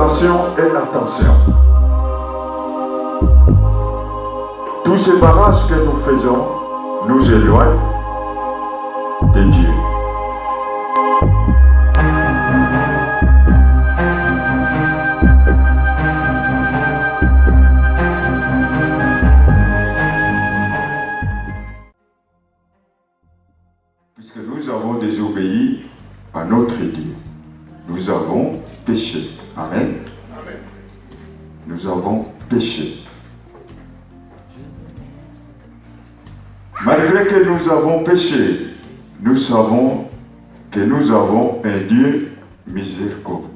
Attention et attention. Tous ces barrages que nous faisons nous éloignent de Dieu. Puisque nous avons désobéi à notre Dieu. Nous avons péché. Amen. Amen. Nous avons péché. Malgré que nous avons péché, nous savons que nous avons un Dieu miséricordieux.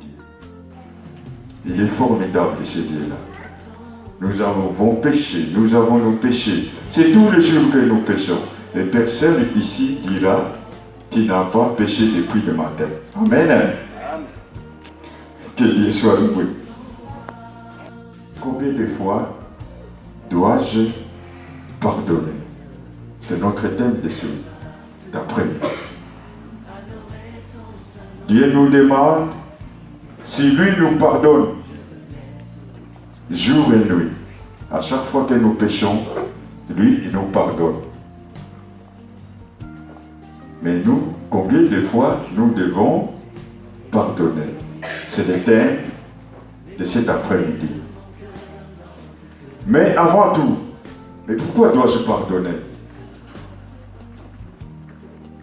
Il est formidable, ce Dieu-là. Nous avons péché, nous avons nos péchés. C'est tous les jours que nous péchons. Et personne ici dira qu'il n'a pas péché depuis le matin. Amen. Que Dieu soit loué. Combien de fois dois-je pardonner? C'est notre thème de ce d'après-midi. Dieu nous demande si lui nous pardonne jour et nuit. À chaque fois que nous péchons, lui, il nous pardonne. Mais nous, combien de fois nous devons pardonner? C'est le thème de cet après-midi. Mais avant tout, mais pourquoi dois-je pardonner?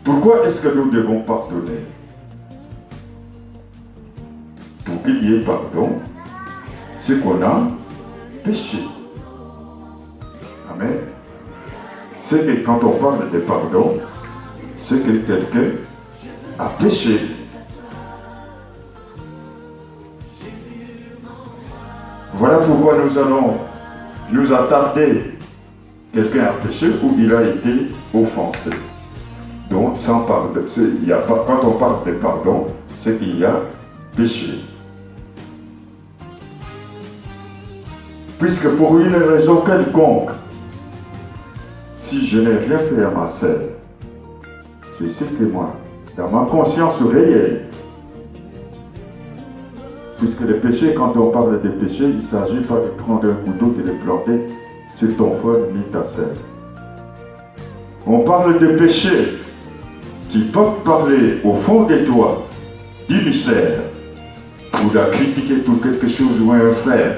Pourquoi est-ce que nous devons pardonner? Pour qu'il y ait pardon, c'est qu'on a péché. Amen. C'est que quand on parle de pardon, c'est que quelqu'un a péché. Voilà pourquoi nous allons nous attarder. Quelqu'un a péché ou il a été offensé. Donc, sans pardon, quand on parle de pardon, c'est qu'il y a péché. Puisque pour une raison quelconque, si je n'ai rien fait à ma sœur, je sais que moi, dans ma conscience réelle, puisque le péché, quand on parle de péché, il ne s'agit pas de prendre un couteau et de le planter sur ton frère ni ta sœur. On parle de péché. Tu peux parler au fond de toi du mystère ou de critiquer pour quelque chose ou un frère.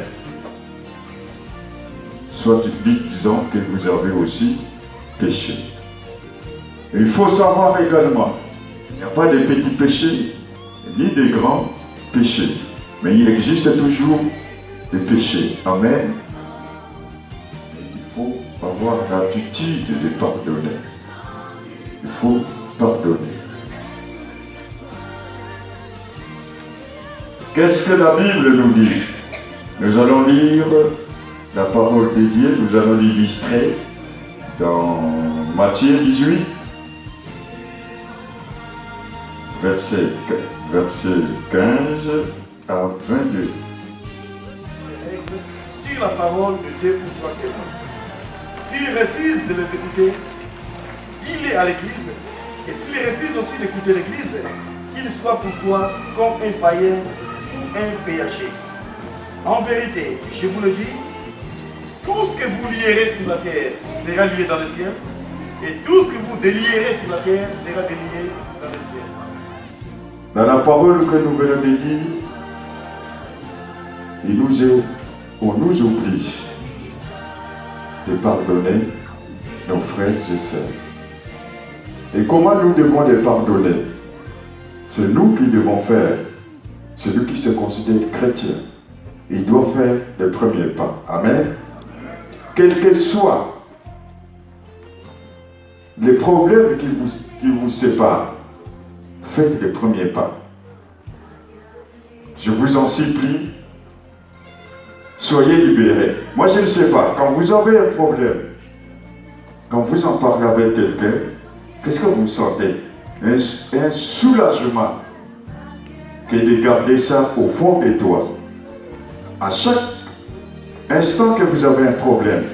Soit tu dis disant que vous avez aussi péché. Et il faut savoir également, il n'y a pas de petits péchés ni de grands péchés. Mais il existe toujours des péchés. Amen. Et il faut avoir l'attitude de pardonner. Il faut pardonner. Qu'est-ce que la Bible nous dit? Nous allons lire la parole de Dieu, nous allons l'illustrer dans Matthieu 18, verset 15 à 22. Si la parole de Dieu pour toi quelqu'un, s'il refuse de les écouter, il est à l'église. Et s'il refuse aussi d'écouter l'église, qu'il soit pour toi comme un païen ou un péager. En vérité, je vous le dis, tout ce que vous lierez sur la terre sera lié dans le ciel, et tout ce que vous délierez sur la terre sera délié dans le ciel. Dans la parole que nous venons de dire, on nous oblige de pardonner nos frères et sœurs. Et comment nous devons les pardonner? C'est nous qui devons faire. Celui qui se considère chrétien, il doit faire le premier pas. Amen. Quel que soit les problèmes qui vous séparent, faites le premier pas. Je vous en supplie, soyez libérés. Moi, je ne sais pas, quand vous avez un problème, quand vous en parlez avec quelqu'un, qu'est-ce que vous sentez? Un soulagement que de garder ça au fond de toi. À chaque instant que vous avez un problème,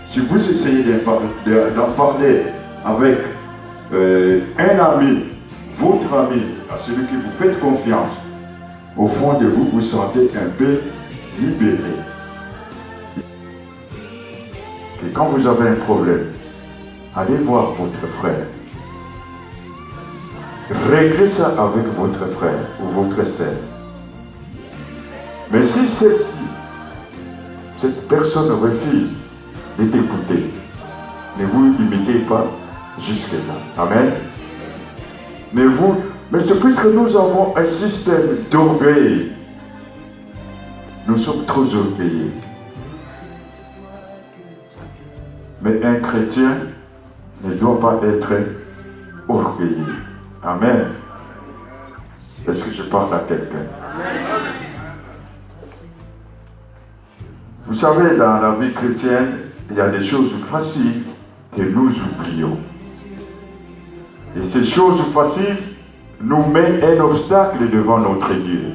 si vous essayez d'en parler avec un ami, votre ami, à celui qui vous fait confiance, au fond de vous, vous sentez un peu libéré. Et quand vous avez un problème, allez voir votre frère. Réglez ça avec votre frère ou votre sœur. Mais si cette personne refuse de t'écouter, ne vous limitez pas jusque-là. Amen. Mais c'est puisque nous avons un système d'orgueil. Nous sommes trop orgueilleux. Mais un chrétien ne doit pas être orgueilleux. Amen. Est-ce que je parle à quelqu'un? Vous savez, dans la vie chrétienne, il y a des choses faciles que nous oublions. Et ces choses faciles nous mettent un obstacle devant notre Dieu.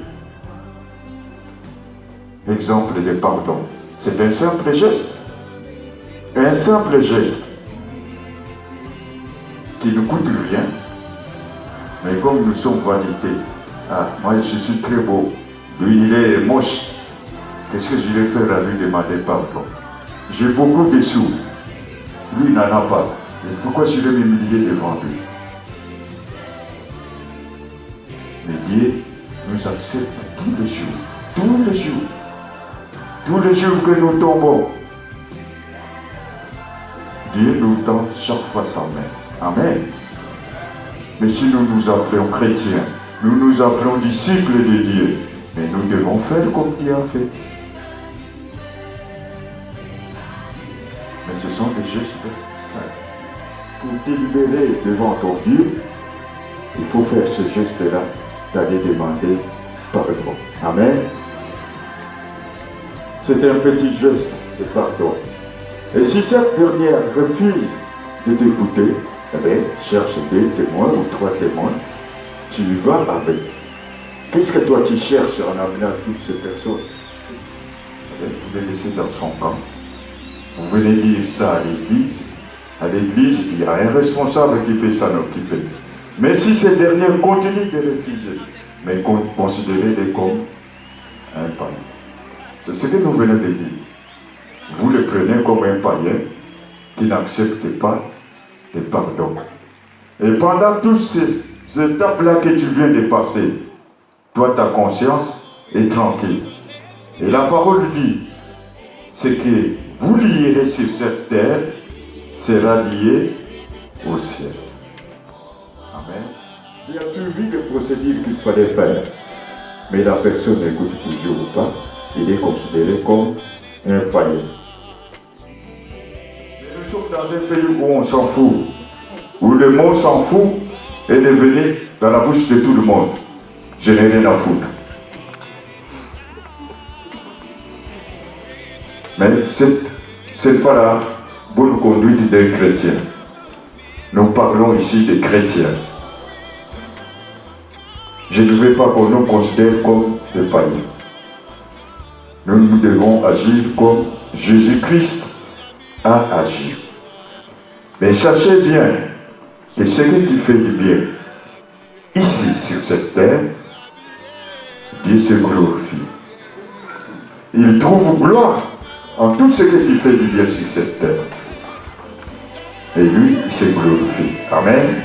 Exemple de pardon. C'est un simple geste. Un simple geste qui ne coûte rien. Mais comme nous sommes vanités, moi je suis très beau, lui il est moche, qu'est-ce que je vais faire à lui demander pardon? J'ai beaucoup de sous, lui il n'en a pas, et pourquoi je vais m'humilier devant lui? Mais Dieu nous accepte tous les jours, tous les jours que nous tombons. Dieu nous tend chaque fois sa main. Amen. Mais si nous nous appelons chrétiens, nous nous appelons disciples de Dieu, mais nous devons faire comme Dieu a fait. Mais ce sont des gestes simples. Pour te libérer devant ton Dieu, il faut faire ce geste-là, d'aller demander pardon. Amen. C'est un petit geste de pardon. Et si cette dernière refuse de t'écouter, eh bien, cherche 2 témoins ou 3 témoins, tu y vas avec. Qu'est-ce que toi tu cherches en amenant toutes ces personnes? Eh bien, vous les laissez dans son camp. Vous venez dire ça à l'église. À l'église, il y a un responsable qui peut s'en occuper. Mais si ces derniers continuent de refuser, mais considérez-les comme un païen. C'est ce que nous venons de dire. Vous le prenez comme un païen qui n'accepte pas de pardon. Et pendant toutes ces étapes-là que tu viens de passer, toi, ta conscience est tranquille. Et la parole dit, c'est que vous lierez sur cette terre, sera lié au ciel. Amen. Tu as suivi les procédures qu'il fallait faire, mais la personne n'écoute toujours pas, il est considéré comme un païen. Nous sommes dans un pays où on s'en fout, où le mot s'en fout est devenu dans la bouche de tout le monde. Je n'ai rien à foutre. Mais ce n'est pas la bonne conduite d'un chrétien. Nous parlons ici des chrétiens. Je ne veux pas qu'on nous considère comme des païens. Nous devons agir comme Jésus-Christ a agi. Mais sachez bien que ce qui fait du bien ici sur cette terre, Dieu se glorifie. Il trouve gloire en tout ce qui fait du bien sur cette terre. Et lui, il se glorifie. Amen.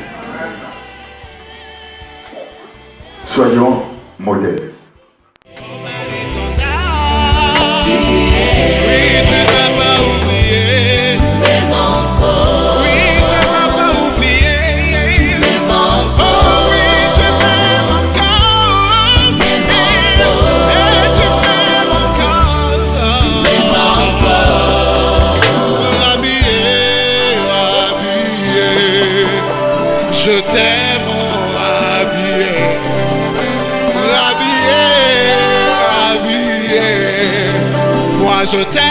Soyons modèles. Je t'aime, habillé, moi je t'aime.